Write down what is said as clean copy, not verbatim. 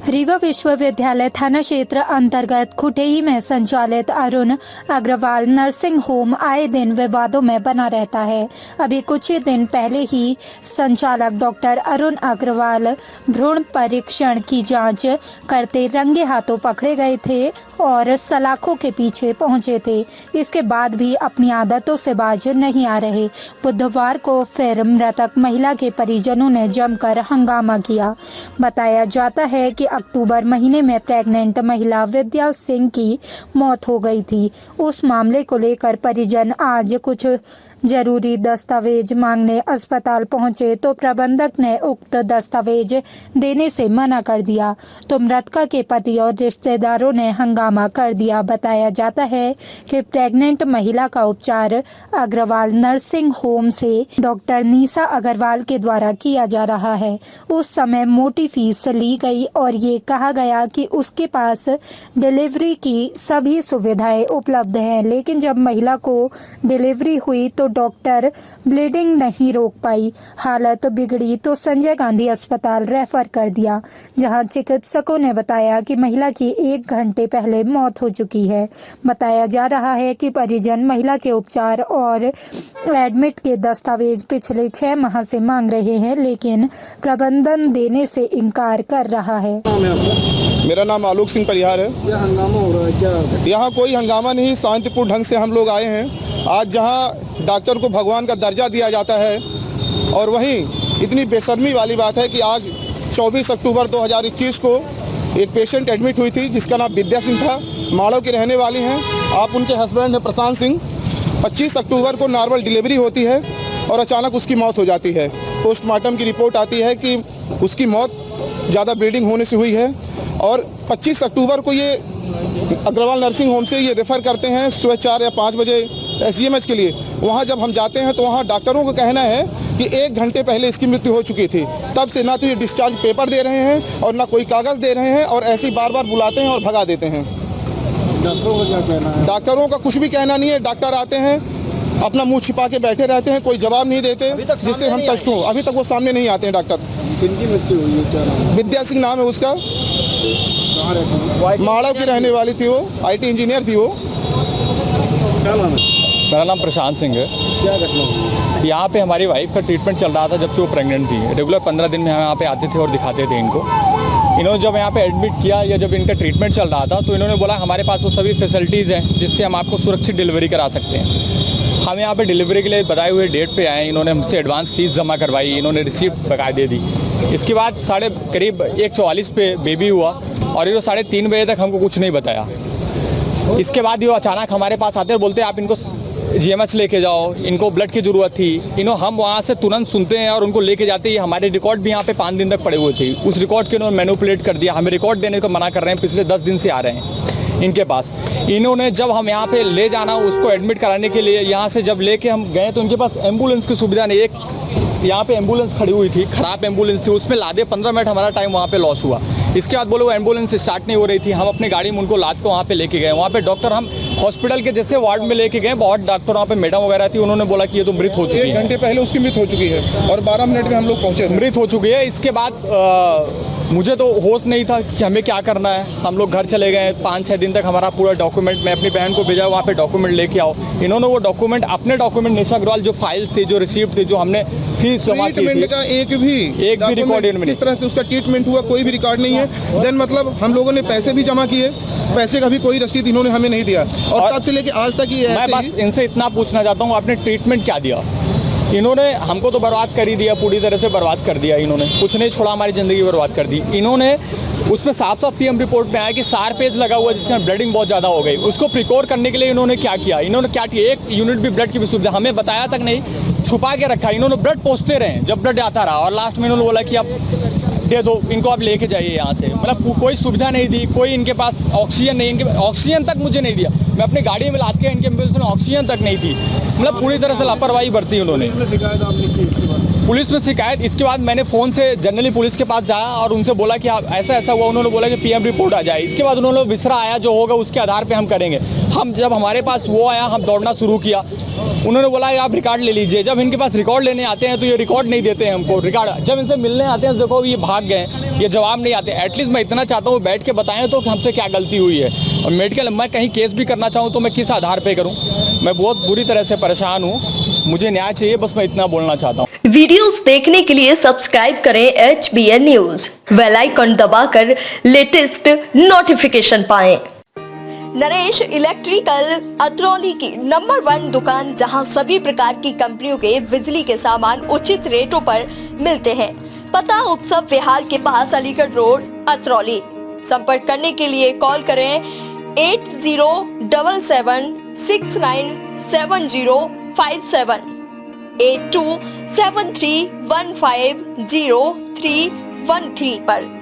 रीवा विश्वविद्यालय थाना क्षेत्र अंतर्गत खुटेही में संचालित अरुण अग्रवाल नर्सिंग होम आए दिन विवादों में बना रहता है। अभी कुछ ही दिन पहले ही संचालक डॉक्टर अरुण अग्रवाल भ्रूण परीक्षण की जांच करते रंगे हाथों पकड़े गए थे और सलाखों के पीछे पहुंचे थे। इसके बाद भी अपनी आदतों से बाज नहीं आ रहे। बुधवार को फिर मृतक महिला के परिजनों ने जमकर हंगामा किया। बताया जाता है कि अक्टूबर महीने में प्रेग्नेंट महिला विद्या सिंह की मौत हो गई थी। उस मामले को लेकर परिजन आज कुछ जरूरी दस्तावेज मांगने अस्पताल पहुंचे तो प्रबंधक ने उक्त दस्तावेज देने से मना कर दिया तो मृतका के पति और रिश्तेदारों ने हंगामा कर दिया। बताया जाता है कि प्रेग्नेंट महिला का उपचार अग्रवाल नर्सिंग होम से डॉक्टर नीसा अग्रवाल के द्वारा किया जा रहा है। उस समय मोटी फीस ली गई और ये कहा गया कि उसके पास डिलीवरी की सभी सुविधाएं उपलब्ध हैं, लेकिन जब महिला को डिलीवरी हुई तो डॉक्टर ब्लीडिंग नहीं रोक पाई। हालत बिगड़ी तो संजय गांधी अस्पताल रेफर कर दिया, जहां चिकित्सकों ने बताया कि महिला की 1 घंटे पहले मौत हो चुकी है। बताया जा रहा है कि परिजन महिला के उपचार और एडमिट के दस्तावेज पिछले 6 माह से मांग रहे हैं, लेकिन प्रबंधन देने से इनकार कर रहा है। मेरा नाम आलोक सिंह परिहार है। यह हंगामा हो रहा है क्या? यहाँ कोई हंगामा नहीं, शांतिपूर्ण ढंग से हम लोग आए हैं। आज जहाँ डॉक्टर को भगवान का दर्जा दिया जाता है और वहीं इतनी बेशर्मी वाली बात है कि आज 24 अक्टूबर 2021 को एक पेशेंट एडमिट हुई थी जिसका नाम विद्या सिंह था, माड़ो की रहने वाली हैं। आप उनके हस्बैंड हैं प्रशांत सिंह। 25 अक्टूबर को नॉर्मल डिलीवरी होती है और अचानक उसकी मौत हो जाती है। पोस्टमार्टम की रिपोर्ट आती है कि उसकी मौत ज़्यादा ब्लीडिंग होने से हुई है और 25 अक्टूबर को ये अग्रवाल नर्सिंग होम से ये रेफ़र करते हैं सुबह 4 या 5 बजे SGMH के लिए। वहाँ जब हम जाते हैं तो वहाँ डॉक्टरों का कहना है कि 1 घंटे पहले इसकी मृत्यु हो चुकी थी। तब से ना तो ये डिस्चार्ज पेपर दे रहे हैं और ना कोई कागज़ दे रहे हैं और ऐसे ही बार बार बुलाते हैं और भगा देते हैं। डॉक्टरों का क्या कहना है? डॉक्टरों का कुछ भी कहना नहीं है। डॉक्टर आते हैं, अपना मुंह छिपा के बैठे रहते हैं, कोई जवाब नहीं देते जिससे हम कष्ट हों। अभी तक वो सामने नहीं आते हैं डॉक्टर। किनकी मृत्यु हुई है? क्या नाम है? विद्या सिंह नाम है उसका। कहाँ रहती है? माड़ो की रहने वाली थी वो, IT इंजीनियर थी वो। क्या नाम है? मेरा नाम प्रशांत सिंह है। क्या घटना हुई? यहाँ पे हमारी वाइफ का ट्रीटमेंट चल रहा था जब से वो प्रेग्नेंट थी। रेगुलर 15 दिन में हम यहाँ पे आते थे और दिखाते थे इनको। इन्होंने जब यहाँ पे एडमिट किया या जब इनका ट्रीटमेंट चल रहा था तो इन्होंने बोला हमारे पास वो सभी फैसिलिटीज़ हैं जिससे हम आपको सुरक्षित डिलीवरी करा सकते हैं। हम यहाँ पे डिलीवरी के लिए बताए हुए डेट पे आए। इन्होंने हमसे एडवांस फीस जमा करवाई, इन्होंने रिसीप्ट बकायदे दी। इसके बाद करीब 1:44 पे बेबी हुआ और ये 3:30 बजे तक हमको कुछ नहीं बताया। इसके बाद ये अचानक हमारे पास आते हैं, बोलते हैं आप इनको GMH लेके जाओ, इनको ब्लड की ज़रूरत थी। हम वहाँ से तुरंत सुनते हैं और उनको लेके जाते हैं। हमारे रिकॉर्ड भी यहाँ पे 5 दिन तक पड़े हुए थे। उस रिकॉर्ड के उन्होंने मैनिपुलेट कर दिया। हमें रिकॉर्ड देने को मना कर रहे हैं, पिछले 10 दिन से आ रहे हैं इनके पास। इन्होंने जब हम यहाँ पे ले जाना उसको एडमिट कराने के लिए यहाँ से जब लेके हम गए तो उनके पास एम्बुलेंस की सुविधा नहीं। एक यहाँ पे एम्बुलेंस खड़ी हुई थी, ख़राब एम्बुलेंस थी, उसमें लादे 15 मिनट हमारा टाइम वहाँ पे लॉस हुआ। इसके बाद बोले वो एम्बुलेंस स्टार्ट नहीं हो रही थी। हम अपनी गाड़ी में उनको लाद को वहाँ पे लेके गए। वहाँ पे डॉक्टर हम हॉस्पिटल के जैसे वार्ड में लेके गए, बहुत डॉक्टर वहाँ पे मैडम वगैरह थी, उन्होंने बोला कि ये तो मृत हो चुकी है। 1 घंटे पहले उसकी मृत्यु हो चुकी है और 12 मिनट में हम लोग पहुँचे। मृत हो चुकी है। इसके बाद मुझे तो होश नहीं था कि हमें क्या करना है। हम लोग घर चले गए। 5-6 दिन तक हमारा पूरा डॉक्यूमेंट, मैं अपनी बहन को भेजा वहाँ पे डॉक्यूमेंट लेके आओ। इन्होंने वो डॉक्यूमेंट, अपने डॉक्यूमेंट निशा अग्रवाल जो फाइल थे, जो रिसीप्ट थे, जो हमने फीस जमा की थी, एक भी रिकॉर्ड इनमें किस तरह से उसका ट्रीटमेंट हुआ कोई भी रिकॉर्ड नहीं है। देन मतलब हम लोगों ने पैसे भी जमा किए, पैसे का भी कोई रसीद इन्होंने हमें नहीं दिया और तब से लेके आज तक ये। मैं बस इनसे इतना पूछना चाहता हूँ, आपने ट्रीटमेंट क्या दिया? इन्होंने हमको तो बर्बाद कर ही दिया, पूरी तरह से बर्बाद कर दिया। इन्होंने कुछ नहीं छोड़ा, हमारी ज़िंदगी बर्बाद कर दी। इन्होंने उसमें साफ PM रिपोर्ट में आया कि सार पेज लगा हुआ जिसमें ब्लडिंग बहुत ज़्यादा हो गई। उसको प्रिकॉर करने के लिए इन्होंने क्या किया? इन्होंने क्या किया? 1 यूनिट भी ब्लड की भी सुविधा हमें बताया तक नहीं, छुपा के रखा। इन्होंने ब्लड पोसते रहे जब ब्लड आता रहा और लास्ट में इन्होंने बोला कि आप दे दो, इनको आप लेके जाइए यहाँ से। मतलब कोई सुविधा नहीं दी, कोई इनके पास ऑक्सीजन नहीं, इनके ऑक्सीजन तक मुझे नहीं दिया। मैं अपनी गाड़ी में लाद के इनके एम्बुलेंस में ऑक्सीजन तक नहीं थी। मतलब पूरी तरह से लापरवाही बरती उन्होंने। शिकायत आपने की इसके बाद? पुलिस में शिकायत, इसके बाद मैंने फ़ोन से जनरली पुलिस के पास जाया और उनसे बोला कि आप ऐसा हुआ। उन्होंने बोला कि PM रिपोर्ट आ जाए। इसके बाद उन्होंने विसरा आया जो होगा उसके आधार पे हम करेंगे। हम जब हमारे पास वो आया, हम दौड़ना शुरू किया। उन्होंने बोला आप रिकॉर्ड ले लीजिए। जब इनके पास रिकॉर्ड लेने आते हैं तो ये रिकॉर्ड नहीं देते हैं हमको। रिकॉर्ड जब इनसे मिलने आते हैं तो देखो ये भाग गए, ये जवाब नहीं आते। एटलीस्ट मैं इतना चाहता हूँ बैठ के बताएं तो कि हमसे क्या गलती हुई है। और मेडिकल मैं कहीं केस भी करना चाहूँ तो मैं किस आधार पर करूँ? मैं बहुत बुरी तरह से परेशान हूँ, मुझे न्याय चाहिए, बस मैं इतना बोलना चाहता हूँ। वीडियोस देखने के लिए सब्सक्राइब करें HBN न्यूज, बेल आइकन दबाकर लेटेस्ट नोटिफिकेशन पाएं। नरेश इलेक्ट्रिकल अतरौली की नंबर 1 दुकान, जहां सभी प्रकार की कंपनियों के बिजली के सामान उचित रेटों पर मिलते हैं। पता उत्सव विहार के पास, अलीगढ़ रोड, अतरौली। संपर्क करने के लिए कॉल करें 8077697057 8273150313 पर।